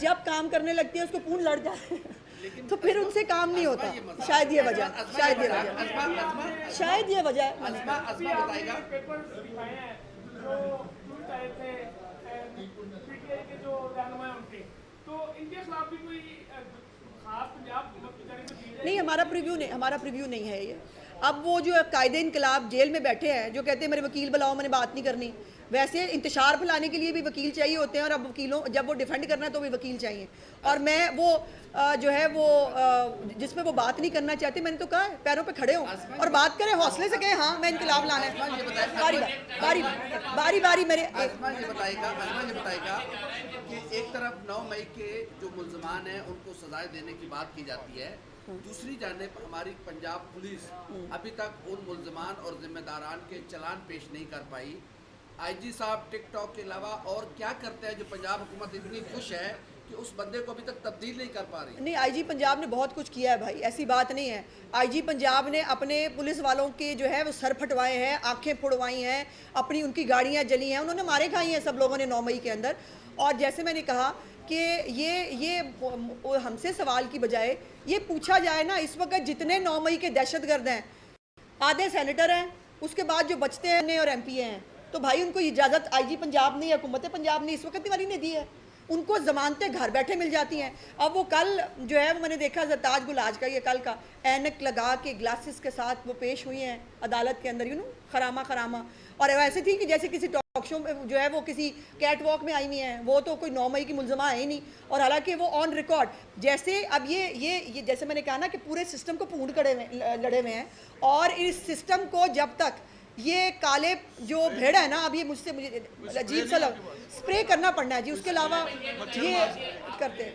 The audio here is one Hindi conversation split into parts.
जब काम करने लगती है उसको पूर्ण लड़ जाते हैं तो फिर उनसे काम नहीं होता। शायद ये वजह, शायद ये वजह, शायद ये वजह। नहीं, हमारा प्रीव्यू नहीं है ये। अब वो जो कायदे इनकलाब जेल में बैठे हैं जो कहते हैं मेरे वकील बुलाओ, मैंने बात नहीं करनी, वैसे इंतशार फैलाने के लिए भी वकील चाहिए होते हैं, और अब वकीलों जब वो डिफेंड करना है तो भी वकील चाहिए। और मैं वो जो है वो जिसमें वो बात नहीं करना चाहते, मैंने तो कहा पैरों पे खड़े हो और बात करें, हौसले से कहें हाँ मैं इनकलाब लाना है। बारी बारी बारी मेरे बताएगा कि एक तरफ 9 मई के जो मुल्ज़मान हैं उनको सजाएं देने की बात की जाती है, दूसरी जानिब हमारी पंजाब पुलिस अभी तक उन मुल्ज़मान और जिम्मेदारान के चलान पेश नहीं कर पाई। आईजी साहब टिकटॉक के अलावा और क्या करते हैं जो पंजाब हुकूमत इतनी खुश है कि उस बंदे को अभी तक तब्दील नहीं कर पा रही? नहीं, आईजी पंजाब ने बहुत कुछ किया है भाई, ऐसी बात नहीं है। आईजी पंजाब ने अपने पुलिस वालों के जो है वो सर फटवाए हैं, आंखें फुड़वाई हैं, अपनी उनकी गाड़ियां जली हैं, उन्होंने मारे खाई हैं सब लोगों ने 9 मई के अंदर। और जैसे मैंने कहा कि ये हमसे सवाल की बजाय ये पूछा जाए ना, इस वक्त जितने 9 मई के दहशतगर्द हैं आधे सेनेटर हैं, उसके बाद जो बचते हैं और MP हैं, तो भाई उनको इजाज़त आईजी पंजाब ने, हुकूमत पंजाब ने इस वक्त तिवारी ने दी है, उनको ज़मानतें घर बैठे मिल जाती हैं। अब वो कल जो है वो मैंने देखा ज़रताज गुलाज का, ये कल का ऐनक लगा के ग्लासेस के साथ वो पेश हुई हैं अदालत के अंदर, खरामा, और ऐसे थी कि जैसे किसी टॉक शो में जो है वो किसी कैट वॉक में आई हुई हैं, वो तो कोई 9 मई की मुलजमा है ही नहीं। और हालांकि वो ऑन रिकॉर्ड, जैसे अब ये जैसे मैंने कहा ना कि पूरे सिस्टम को पूर्ण लड़े हुए हैं, और इस सिस्टम को जब तक ये काले जो भेड़ है ना, अब ये मुझे अजीब सा स्प्रे करना पड़ना है जी, उसके अलावा ये करते हैं।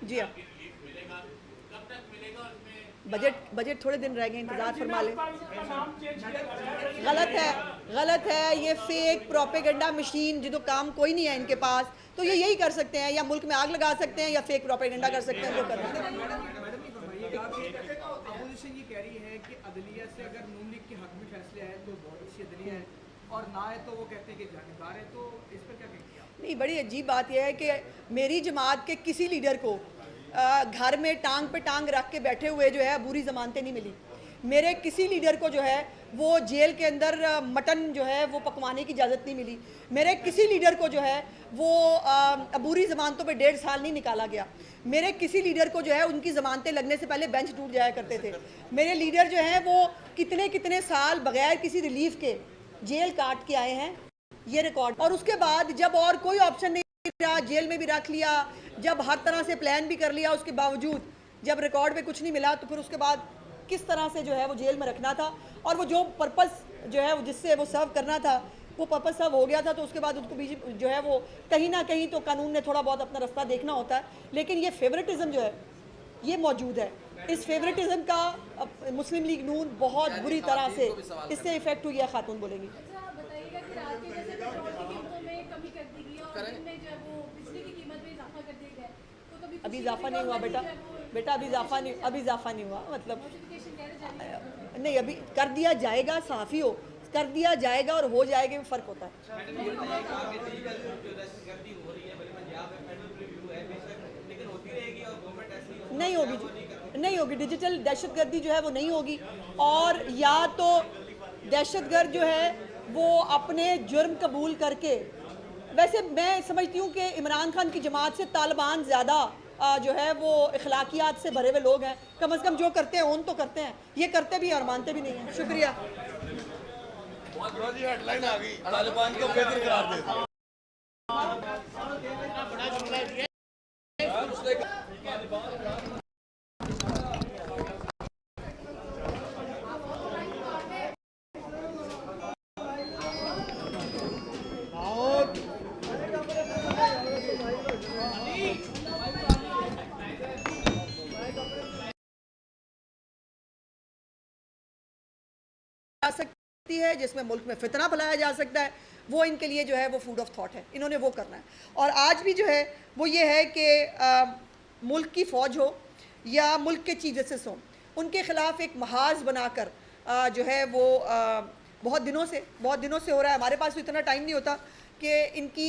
जी हाँ, बजट थोड़े दिन रह गए, इंतजार फरमा लें। गलत है ये फेक प्रोपेगेंडा मशीन, जो काम कोई नहीं है इनके पास, तो ये यही कर सकते हैं, या मुल्क में आग लगा सकते हैं या फेक प्रोपेगेंडा कर सकते हैं, वो कर सकते हैं। अपोजिशन ये कह रही है कि अदलिया से अगर नून लीग के हक में फैसले आए तो बहुत अच्छी अदलिया है, और ना है तो वो कहते हैं कि जानिबदार है, तो इस पर क्या कहेंगे आप? नहीं, बड़ी अजीब बात यह है कि मेरी जमात के किसी लीडर को घर में टांग पे टांग रख के बैठे हुए जो है बुरी जमानतें नहीं मिली। मेरे किसी लीडर को जो है वो जेल के अंदर मटन जो है वो पकवाने की इजाज़त नहीं मिली। मेरे किसी लीडर को जो है वो अबूरी ज़मानतों पे 1.5 साल नहीं निकाला गया। मेरे किसी लीडर को जो है उनकी ज़मानतें लगने से पहले बेंच टूट जाया करते थे। मेरे लीडर जो हैं वो कितने साल बगैर किसी रिलीफ के जेल काट के आए हैं, ये रिकॉर्ड। और उसके बाद जब और कोई ऑप्शन नहीं रहा, जेल में भी रख लिया, जब हर तरह से प्लान भी कर लिया, उसके बावजूद जब रिकॉर्ड पे कुछ नहीं मिला, तो फिर उसके बाद किस तरह से जो है वो जेल में रखना था, और वो जो पर्पस जो है जिससे वो सर्व करना था वो पर्पस सर्व हो गया था, तो उसके बाद उसको बीच जो है वो कहीं ना कहीं तो कानून ने थोड़ा बहुत अपना रास्ता देखना होता है। लेकिन ये फेवरेटिज्म जो है ये मौजूद है। इस फेवरेटिज्म का मुस्लिम लीग नून बहुत बुरी तरह से इससे इफेक्ट हुई है। खातून बोलेंगी। अभी इजाफा नहीं हुआ बेटा, अभी इजाफा नहीं हुआ, मतलब नहीं, अभी कर दिया जाएगा, साफ़ी हो कर दिया जाएगा और हो जाएगा में फ़र्क होता है। नहीं होगी डिजिटल दहशतगर्दी जो है वो नहीं होगी। और या तो दहशतगर्द जो है वो अपने जुर्म कबूल करके, वैसे मैं समझती हूँ कि इमरान खान की जमात से तालिबान ज़्यादा जो है वो इखलाकियात से भरे हुए लोग हैं। कम से कम जो करते हैं ओन तो करते हैं, ये करते भी और मानते भी नहीं हैं। शुक्रिया। हेडलाइन आ गई, तालिबान को बेहतर करार देते हैं। सकती है, जिसमें मुल्क में फितना फैलाया जा सकता है, वो इनके लिए जो है वो फूड ऑफ थॉट है, इन्होंने वो करना है। और आज भी जो है वो ये है कि मुल्क की फ़ौज हो या मुल्क के चीफ जस्टिस हों, उनके ख़िलाफ़ एक महाज बनाकर जो है वो बहुत दिनों से हो रहा है। हमारे पास तो इतना टाइम नहीं होता कि इनकी